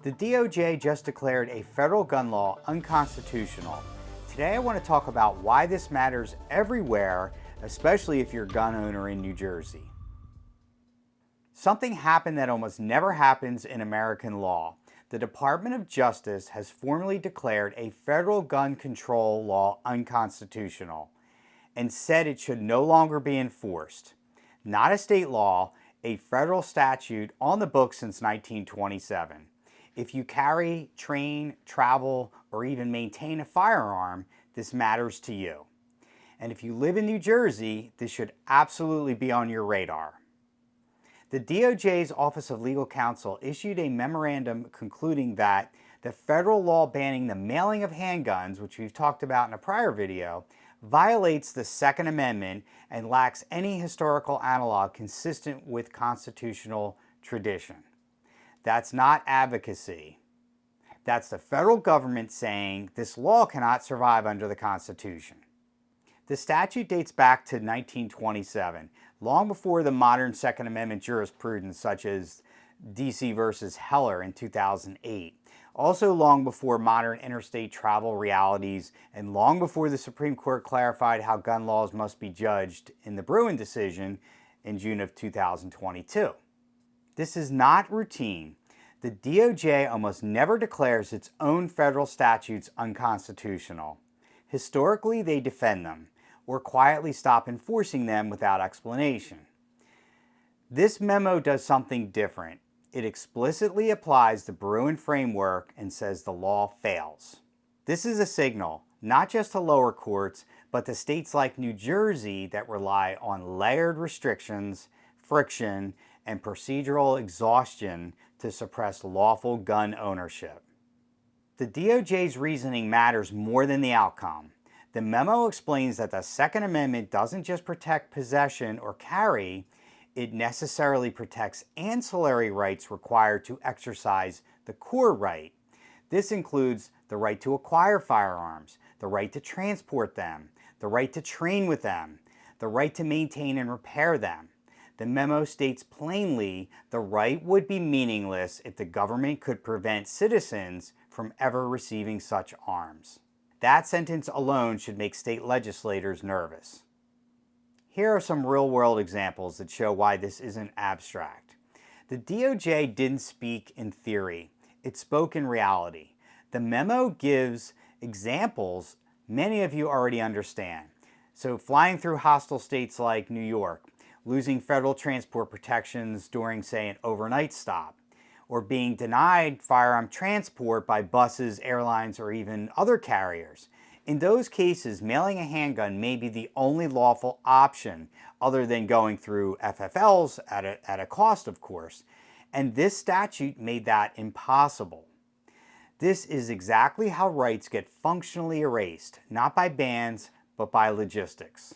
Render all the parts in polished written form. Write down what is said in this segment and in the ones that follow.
The DOJ just declared a federal gun law unconstitutional. Today I want to talk about why this matters everywhere, especially if you're a gun owner in New Jersey. Something happened that almost never happens in American law. The Department of Justice has formally declared a federal gun control law unconstitutional and said it should no longer be enforced. Not a state law, a federal statute on the books since 1927. If you carry, train, travel, or even maintain a firearm, this matters to you. And if you live in New Jersey, this should absolutely be on your radar. The DOJ's Office of Legal Counsel issued a memorandum concluding that the federal law banning the mailing of handguns, which we've talked about in a prior video, violates the Second Amendment and lacks any historical analog consistent with constitutional tradition. That's not advocacy. That's the federal government saying this law cannot survive under the Constitution. The statute dates back to 1927, long before the modern Second Amendment jurisprudence such as DC versus Heller in 2008. Also long before modern interstate travel realities and long before the Supreme Court clarified how gun laws must be judged in the Bruin decision in June of 2022. This is not routine. The DOJ almost never declares its own federal statutes unconstitutional. Historically, they defend them or quietly stop enforcing them without explanation. This memo does something different. It explicitly applies the Bruin framework and says the law fails. This is a signal, not just to lower courts, but to states like New Jersey that rely on layered restrictions, friction, and procedural exhaustion to suppress lawful gun ownership. The DOJ's reasoning matters more than the outcome. The memo explains that the Second Amendment doesn't just protect possession or carry, it necessarily protects ancillary rights required to exercise the core right. This includes the right to acquire firearms, the right to transport them, the right to train with them, the right to maintain and repair them. The memo states plainly the right would be meaningless if the government could prevent citizens from ever receiving such arms. That sentence alone should make state legislators nervous. Here are some real-world examples that show why this isn't abstract. The DOJ didn't speak in theory, it spoke in reality. The memo gives examples many of you already understand. So flying through hostile states like New York, losing federal transport protections during, say, an overnight stop, or being denied firearm transport by buses, airlines, or even other carriers. In those cases, mailing a handgun may be the only lawful option other than going through FFLs at a cost, of course. And this statute made that impossible. This is exactly how rights get functionally erased, not by bans, but by logistics.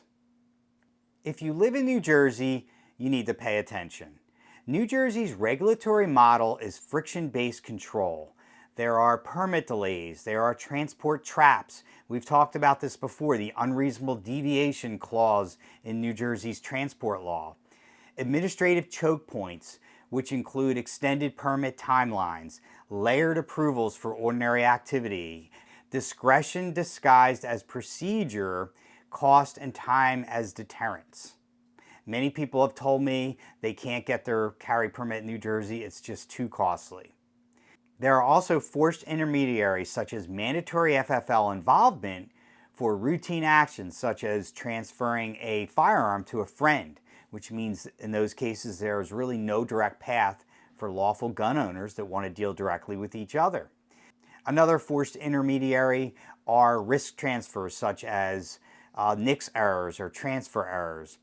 If you live in New Jersey, you need to pay attention. New Jersey's regulatory model is friction-based control. There are permit delays, there are transport traps. We've talked about this before, the unreasonable deviation clause in New Jersey's transport law. Administrative choke points, which include extended permit timelines, layered approvals for ordinary activity, discretion disguised as procedure, cost and time as deterrence. Many people have told me they can't get their carry permit in New Jersey, it's just too costly. There are also forced intermediaries such as mandatory FFL involvement for routine actions such as transferring a firearm to a friend, which means in those cases there is really no direct path for lawful gun owners that want to deal directly with each other. Another forced intermediary are risk transfers such as NICS errors or transfer errors.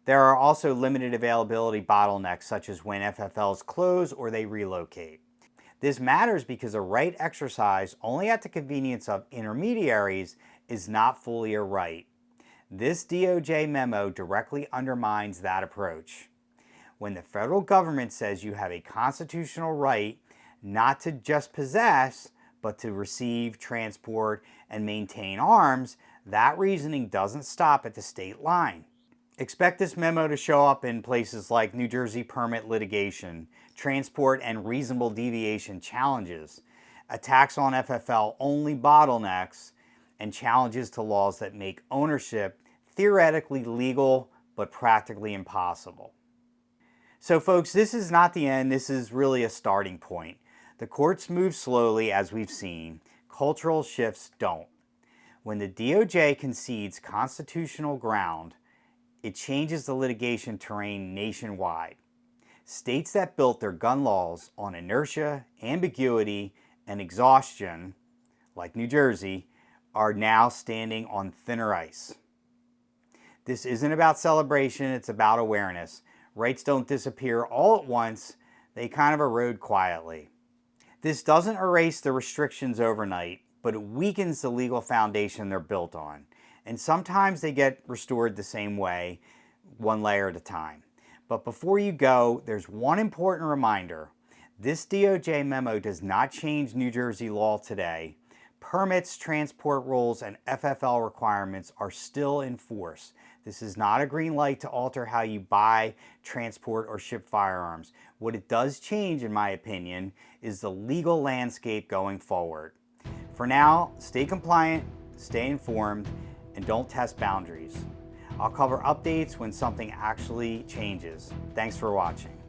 There are also limited availability bottlenecks such as when FFLs close or they relocate. This matters because a right exercised only at the convenience of intermediaries is not fully a right. This DOJ memo directly undermines that approach. When the federal government says you have a constitutional right not to just possess, but to receive, transport, and maintain arms, that reasoning doesn't stop at the state line. Expect this memo to show up in places like New Jersey permit litigation, transport and reasonable deviation challenges, attacks on FFL only bottlenecks, and challenges to laws that make ownership theoretically legal but practically impossible. So folks, this is not the end, this is really a starting point. The courts move slowly, as we've seen. Cultural shifts don't. When the DOJ concedes constitutional ground, it changes the litigation terrain nationwide. States that built their gun laws on inertia, ambiguity, and exhaustion, like New Jersey, are now standing on thinner ice. This isn't about celebration, it's about awareness. Rights don't disappear all at once, they kind of erode quietly. This doesn't erase the restrictions overnight, but it weakens the legal foundation they're built on. And sometimes they get restored the same way, one layer at a time. But before you go, there's one important reminder. This DOJ memo does not change New Jersey law today. Permits, transport rules, and FFL requirements are still in force. This is not a green light to alter how you buy, transport, or ship firearms. What it does change, in my opinion, is the legal landscape going forward. For now, stay compliant, stay informed, and don't test boundaries. I'll cover updates when something actually changes. Thanks for watching.